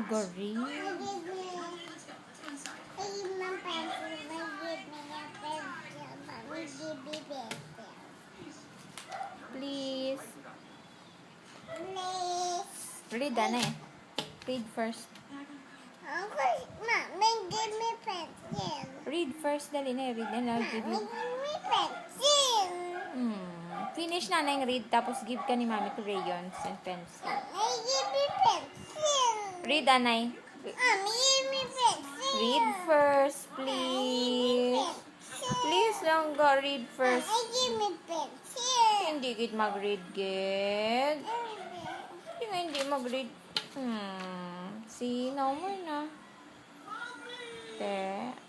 Go read. Please. Read, Anay. Read first. Mommy, give me pencil. Read first, dali na. Read and I'll give you. Mommy, give me pencil. Finish na ng read, tapos give ka ni Mami crayons and pencil. Mommy, give me pencil. Read, Anay. Mommy, give me pencil. Read first, please. Please lang go, read first. Mommy, give me pencil. Hindi gid mag-read, gid. Hindi mag-read. See, no more na. Te.